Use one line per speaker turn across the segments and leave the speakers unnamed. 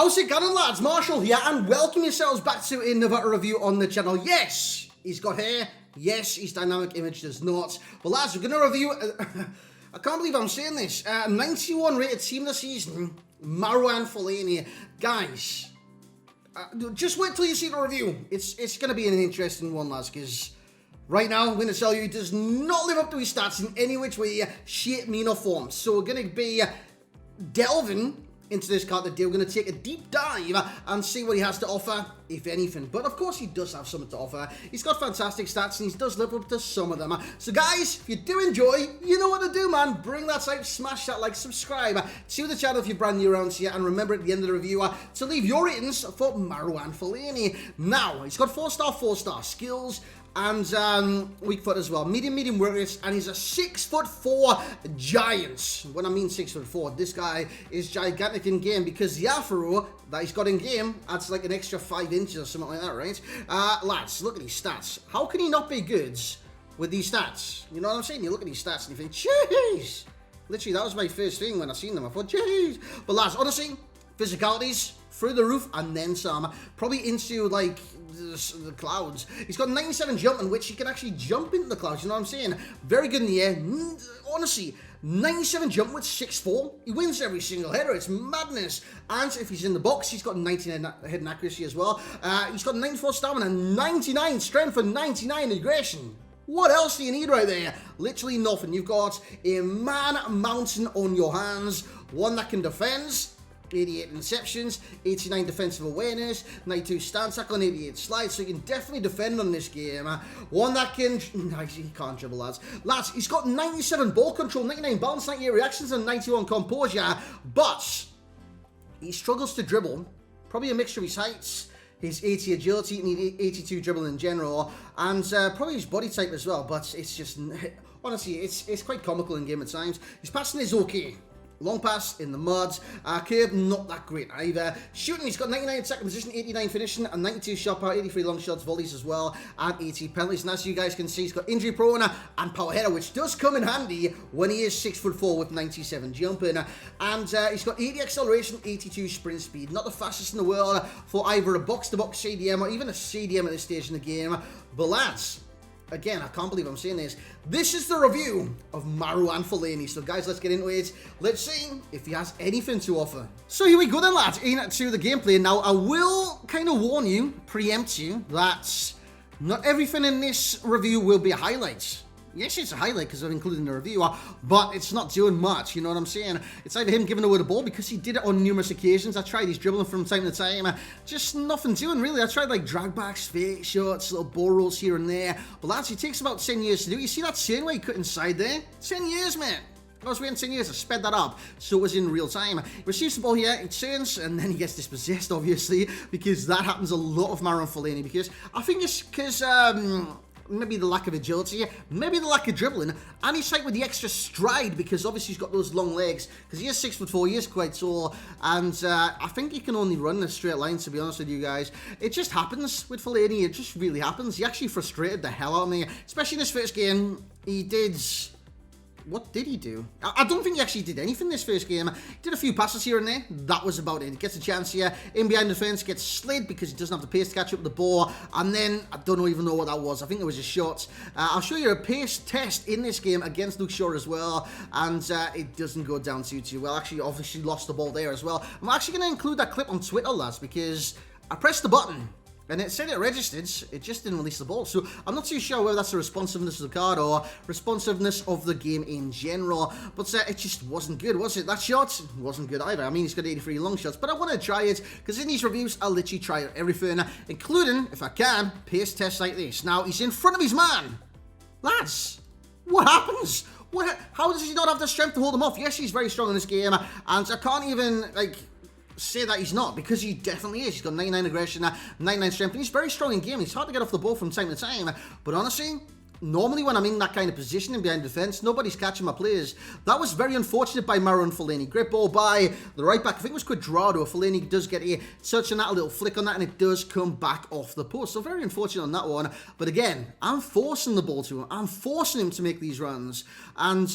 How's it going, lads? Marshall here, and welcome yourselves back to another review on the channel. Yes, he's got hair. Yes, his dynamic image does not. But lads, we're going to review... I can't believe I'm saying this. 91 rated team this season, Marouane Fellaini. Guys, just wait till you see the review. It's going to be an interesting one, lads, because... right now, I'm going to tell you, he does not live up to his stats in any which way, shape, mean, or form. So we're going to be delving into this card today. We're going to take a deep dive and see what he has to offer, if anything. But of course, he does have something to offer. He's got fantastic stats, and he does live up to some of them. So guys, if you do enjoy, you know what to do, man. Bring that out, smash that like, subscribe to the channel if you're brand new around here, and remember at the end of the review to leave your ratings for Marouane Fellaini. Now, he's got 4-star skills, and weak foot as well. Medium work rate, and he's a 6'4" giant. When I mean 6'4", this guy is gigantic in game, because the afro that he's got in game adds like an extra 5 inches or something like that, right? Lads, look at these stats. How can he not be good with these stats? You know what I'm saying? You look at these stats and you think, jeez. Literally, that was my first thing when I seen them. I thought, jeez. But lads, honestly, physicalities through the roof and then some. Probably into like the clouds. He's got 97 jumping, which he can actually jump into the clouds. You know what I'm saying? Very good in the air. Honestly, 97 jump with 6'4". He wins every single header. It's madness. And if he's in the box, he's got 99 heading accuracy as well. He's got 94 stamina, 99 strength, and 99 aggression. What else do you need right there? Literally nothing. You've got a man mountain on your hands, one that can defend, 88 interceptions, 89 defensive awareness, 92 stance tackle, and 88 slides, so you can definitely defend on this game. One that can... he can't dribble, lads. Lads, he's got 97 ball control, 99 balance, 98 reactions, and 91 composure, but he struggles to dribble. Probably a mixture of his heights, his 80 agility, and 82 dribble in general, and probably his body type as well, but it's just... honestly, it's quite comical in game at times. His passing is okay. Long pass in the mud. Curve, not that great either. Shooting, he's got 99 in second position, 89 finishing, and 92 shot power, 83 long shots, volleys as well, and 80 penalties. And as you guys can see, he's got injury prone and power header, which does come in handy when he is 6'4" with 97 jumping. And he's got 80 acceleration, 82 sprint speed. Not the fastest in the world for either a box-to-box CDM or even a CDM at this stage in the game. But lads, again, I can't believe I'm saying this. This is the review of Marouane Fellaini. So guys, let's get into it. Let's see if he has anything to offer. So here we go then, lads, into the gameplay. Now, I will kind of warn you, preempt you, that not everything in this review will be a highlight. Yes, it's a highlight because I've included in the review, but it's not doing much, you know what I'm saying? It's either him giving away the ball, because he did it on numerous occasions. I tried his dribbling from time to time, just nothing doing really. I tried like drag backs, fake shots, little ball rolls here and there, but lads, it takes about 10 years to do. You see that chain where he cut inside there? 10 years, man. I was waiting 10 years, I sped that up, so it was in real time. He receives the ball here, he turns, and then he gets dispossessed, obviously, because that happens a lot of Marouane Fellaini, because I think it's because, maybe the lack of agility, maybe the lack of dribbling, and he's like with the extra stride, because obviously he's got those long legs, because he is 6'4", he is quite tall, and I think he can only run in a straight line, to be honest with you guys. It just happens with Fellaini, it just really happens. He actually frustrated the hell out of me, especially in his first game. He did... what did he do? I don't think he actually did anything this first game. He did a few passes here and there. That was about it. He gets a chance here. In behind the defense, gets slid because he doesn't have the pace to catch up with the ball. And then, I don't even know what that was. I think it was a shot. I'll show you a pace test in this game against Luke Shaw as well. And it doesn't go down too well. Actually, obviously lost the ball there as well. I'm actually going to include that clip on Twitter, lads, because I pressed the button and it said it registered, it just didn't release the ball. So I'm not too sure whether that's the responsiveness of the card or responsiveness of the game in general. But it just wasn't good, was it? That shot wasn't good either. I mean, he's got 83 long shots, but I want to try it, because in these reviews, I'll literally try everything, including, if I can, pace tests like this. Now, he's in front of his man. Lads, what happens? How does he not have the strength to hold him off? Yes, he's very strong in this game, and I can't even, like, say that he's not, because he definitely is. He's got 99 aggression, 99 strength, and he's very strong in game. He's hard to get off the ball from time to time, but honestly, normally when I'm in that kind of position and behind defense, nobody's catching my plays. That was very unfortunate by Marouane Fellaini. Great ball by the right back. I think it was Quadrado. Fellaini does get a touch on that, a little flick on that, and it does come back off the post. So very unfortunate on that one. But again, I'm forcing the ball to him. I'm forcing him to make these runs. And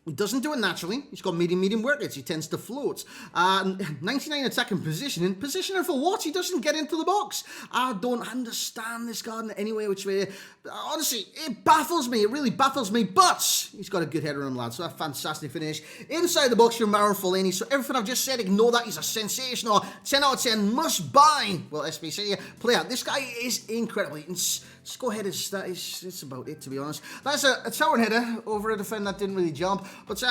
He doesn't do it naturally. He's got medium work rates. He tends to float. 99 attacking positioning. Positioning for what? He doesn't get into the box. I don't understand this card in any way, which way. Honestly, it baffles me. It really baffles me. But he's got a good header on him, lad. So a fantastic finish. Inside the box from Marouane Fellaini. So everything I've just said, ignore that. He's a sensational 10 out of 10 must buy. Well, SBC player. This guy is incredible. Score headers, that's about it, to be honest. That's a tower header over a defender that didn't really jump. But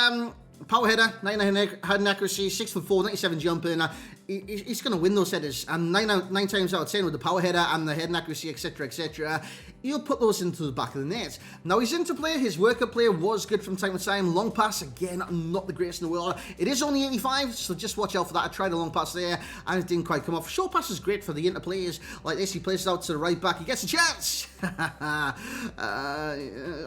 power header, 99 heading accuracy, 6'4", 97 jumping. He's going to win those headers. And 9 times out of 10 with the power header and the heading accuracy, etc., etc. He'll put those into the back of the net. Now, he's into play. His workup play was good from time to time. Long pass, again, not the greatest in the world. It is only 85, so just watch out for that. I tried a long pass there, and it didn't quite come off. Short pass is great for the interplays like this. He plays it out to the right back. He gets a chance.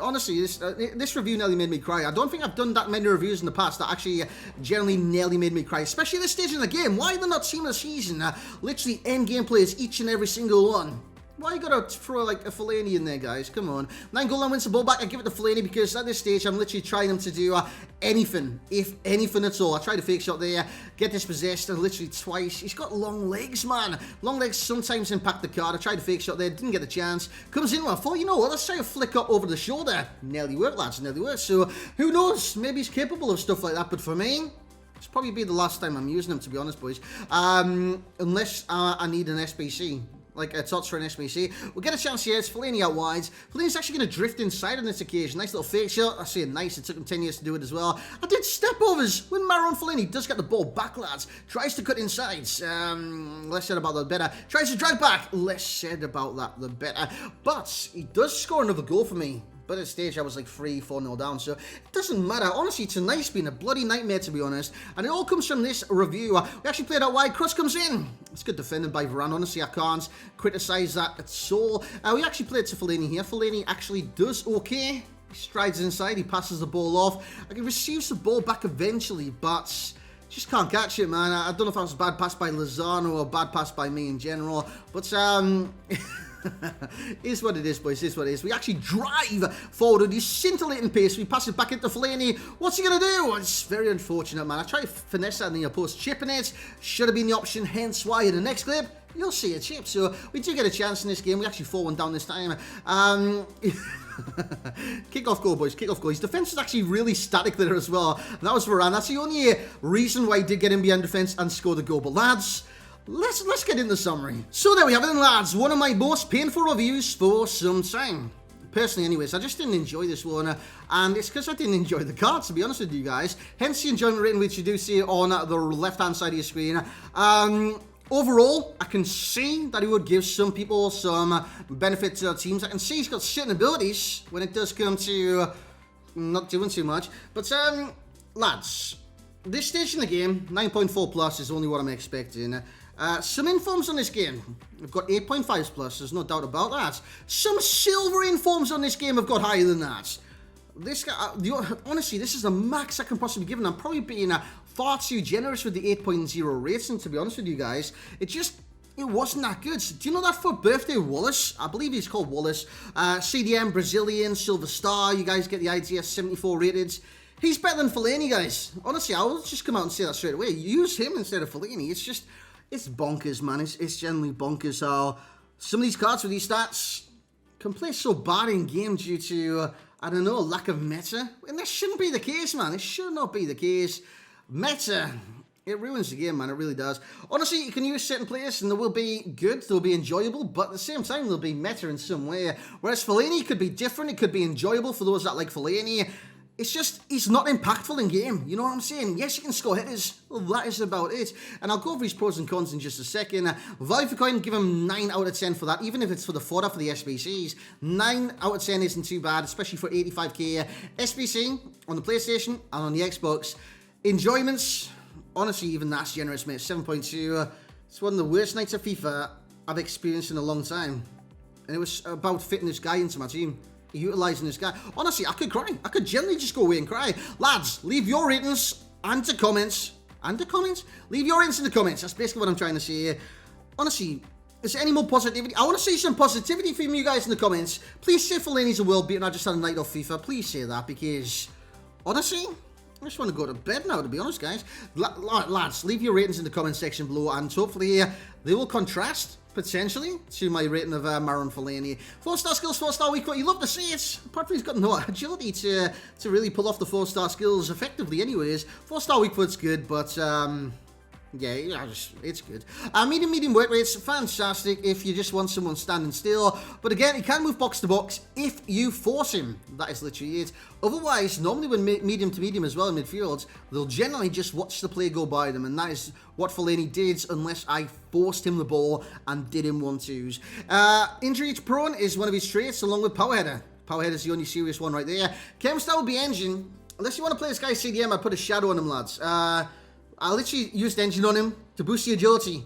Honestly, this review nearly made me cry. I don't think I've done that many reviews in the past that actually generally nearly made me cry, especially at this stage in the game. Why are they not seeing a season? Literally end game plays, each and every single one. Why you gotta throw like a Fellaini in there, guys? Come on. 9 goal line wins the ball back. I give it to Fellaini because at this stage I'm literally trying him to do anything, if anything at all. I tried a fake shot there, get dispossessed, and literally twice. He's got long legs, man. Long legs sometimes impact the card. I tried a fake shot there, didn't get the chance. Comes in, well, I thought, you know what, let's try a flick up over the shoulder. Nearly worked, lads, nearly worked. So who knows? Maybe he's capable of stuff like that, but for me, it's probably be the last time I'm using him, to be honest, boys. Unless I need an SBC. Like a TOTS for an SBC. We'll get a chance here. It's Fellaini out wide. Fellaini's actually going to drift inside on this occasion. Nice little fake shot. I say nice. It took him 10 years to do it as well. I did step overs when Marouane Fellaini does get the ball back, lads. Tries to cut inside. Less said about that, the better. Tries to drag back. Less said about that, the better. But he does score another goal for me. But at the stage, I was like 3-4-0 down, so it doesn't matter. Honestly, tonight's been a bloody nightmare, to be honest. And it all comes from this review. We actually played out wide. Cross comes in. It's good defended by Varane. Honestly, I can't criticise that at all. We actually played to Fellaini here. Fellaini actually does okay. He strides inside. He passes the ball off. He receives the ball back eventually, but just can't catch it, man. I don't know if that was a bad pass by Lozano or a bad pass by me in general, but is what it is, boys. Is what it is. We actually drive forward with this scintillating pace. We pass it back into Fellaini. What's he going to do? It's very unfortunate, man. I tried to finesse that in the post. Chipping it should have been the option, hence why in the next clip you'll see a chip. So we do get a chance in this game. We actually 4-1 down this time. Kick-off goal, boys. Kick-off goal. His defense is actually really static there as well. And that was Varane. That's the only reason why he did get in behind defense and score the goal. But lads, let's get into the summary. So there we have it then, lads. One of my most painful reviews for some time. Personally, anyways, I just didn't enjoy this one, and it's because I didn't enjoy the card, to be honest with you guys. Hence the enjoyment rating, which you do see on the left-hand side of your screen. Overall, I can see that he would give some people some benefit to their teams. I can see he's got certain abilities when it does come to not doing too much. But, lads, this stage in the game, 9.4 plus is only what I'm expecting. Some informs on this game. We've got 8.5s plus, there's no doubt about that. Some silver informs on this game have got higher than that. This guy, honestly, this is the max I can possibly give, and I'm probably being far too generous with the 8.0 rating, to be honest with you guys. It wasn't that good. Do you know that for birthday Wallace? I believe he's called Wallace. CDM, Brazilian, Silver Star, you guys get the idea, 74 rated. He's better than Fellaini, guys. Honestly, I will just come out and say that straight away. Use him instead of Fellaini. It's bonkers, man. It's generally bonkers how some of these cards with these stats can play so bad in game due to, I don't know, lack of meta. And that shouldn't be the case, man. It should not be the case. Meta, it ruins the game, man. It really does. Honestly, you can use certain players and they will be good, they'll be enjoyable, but at the same time, they'll be meta in some way. Whereas Fellaini could be different. It could be enjoyable for those that like Fellaini. It's just, he's not impactful in game. You know what I'm saying? Yes, you can score headers. Well, that is about it. And I'll go over his pros and cons in just a second. Value for coin, give him 9 out of 10 for that. Even if it's for the fodder for the SBCs. 9 out of 10 isn't too bad, especially for 85k SBC on the PlayStation and on the Xbox. Enjoyments, honestly, even that's generous, mate. 7.2. It's one of the worst nights of FIFA I've experienced in a long time. And it was about fitting this guy into my team. Utilising this guy. Honestly, I could cry. I could generally just go away and cry. Lads, leave your ratings and the comments. Leave your ratings in the comments. That's basically what I'm trying to say here. Honestly, is there any more positivity? I want to see some positivity from you guys in the comments. Please say Fellaini's a world beater and I just had a night off FIFA. Please say that because, honestly, I just want to go to bed now, to be honest, guys. Lads, leave your ratings in the comment section below, and hopefully they will contrast, potentially, to my rating of Marouane Fellaini. 4-star skills, 4-star weak foot. You love to see it. Apart from he's got no agility to really pull off the 4-star skills effectively anyways. 4-star weak foot's good, but... yeah, it's good. Medium work rate's fantastic if you just want someone standing still. But again, he can move box to box if you force him. That is literally it. Otherwise, normally when medium to medium as well in midfield, they'll generally just watch the play go by them. And that is what Fellaini did unless I forced him the ball and did him 1-2s. Injury prone is one of his traits along with power header. Power header is the only serious one right there. Chem style will be engine. Unless you want to play this guy CDM, I put a shadow on him, lads. I literally used engine on him to boost the agility.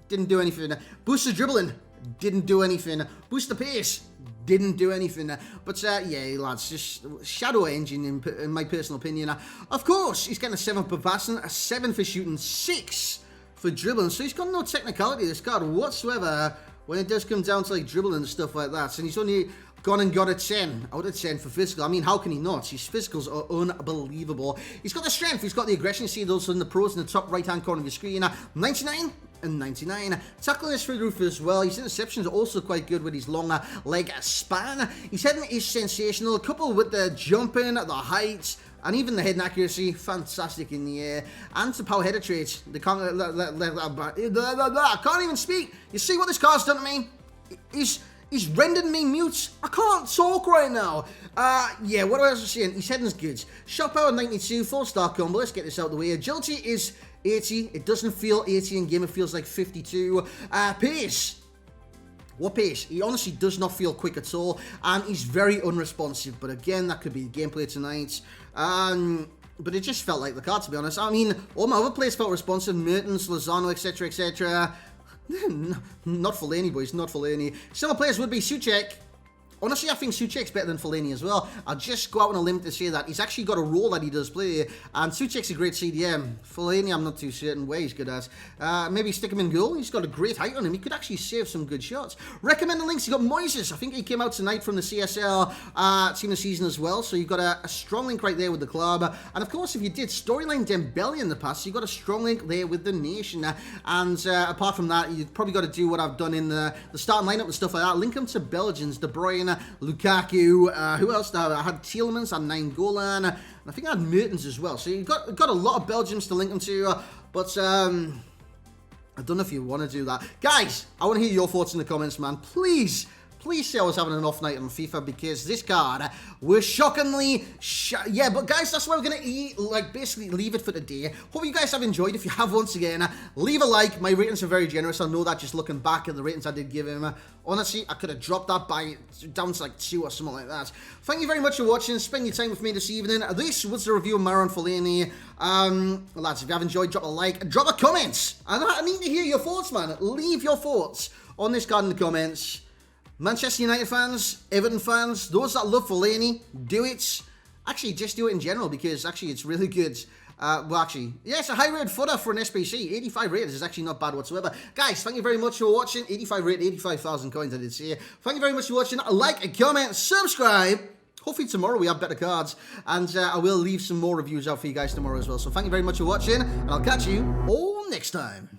Didn't do anything. Boost the dribbling. Didn't do anything. Boost the pace. Didn't do anything. But yeah, lads, just shadow engine in my personal opinion. Of course, he's getting a 7 for passing, a 7 for shooting, 6 for dribbling. So he's got no technicality, this card, whatsoever, when it does come down to like dribbling and stuff like that. And he's only gone and got a 10 out of 10 for physical. I mean, how can he not? His physicals are unbelievable. He's got the strength, he's got the aggression. You see those in the pros in the top right hand corner of your screen. 99 and 99. Tackling is through the roof as well. His interceptions are also quite good with his longer leg span. His heading is sensational, coupled with the jumping, the height, and even the heading accuracy, fantastic in the air. And the power header traits. I can't even speak. You see what this card's done to me? He's rendered me mute. I can't talk right now. Yeah, what else was I saying? His heading's good. Shot power 92, 4-star combo. Let's get this out of the way. Agility is 80. It doesn't feel 80 in game. It feels like 52. Pace. What pace? He honestly does not feel quick at all. And he's very unresponsive. But again, that could be the gameplay tonight. But it just felt like the card, to be honest. I mean, all my other players felt responsive. Mertens, Lozano, etc., etc. Not Fellaini, boys, not Fellaini. Some of the players would be Souček. Honestly, I think Souček's better than Fellaini as well. I'll just go out on a limb to say that. He's actually got a role that he does play, and Souček's a great CDM. Fellaini, I'm not too certain where he's good at. Maybe stick him in goal. He's got a great height on him. He could actually save some good shots. Recommended links, you got Moises. I think he came out tonight from the CSL team of the season as well, so you've got a strong link right there with the club. And of course, if you did storyline Dembele in the past, you've got a strong link there with the nation. And apart from that, you've probably got to do what I've done in the starting lineup and stuff like that. Link them to Belgians, De Bruyne, Lukaku, who else now? I had Tielemans, I had Nainggolan, and I think I had Mertens as well. So you've got a lot of Belgians to link them to, but I don't know if you want to do that. Guys, I want to hear your thoughts in the comments, man. Please say I was having an off night on FIFA, because this card was shockingly yeah, but guys, that's why we're going to basically leave it for today. Hope you guys have enjoyed. If you have, once again, leave a like. My ratings are very generous. I know that just looking back at the ratings I did give him. Honestly, I could have dropped that down to like 2 or something like that. Thank you very much for watching. Spend your time with me this evening. This was the review of Marouane Fellaini. Lads, if you have enjoyed, drop a like, drop a comment. I need to hear your thoughts, man. Leave your thoughts on this card in the comments. Manchester United fans, Everton fans, those that love Fellaini, do it. Actually, just do it in general, because actually it's really good. Well, actually, yeah, it's a high-rated footer for an SPC. 85 rated is actually not bad whatsoever. Guys, thank you very much for watching. 85 rated, 85,000 coins I did see. Thank you very much for watching. A like, a comment, subscribe. Hopefully tomorrow we have better cards. And I will leave some more reviews out for you guys tomorrow as well. So thank you very much for watching, and I'll catch you all next time.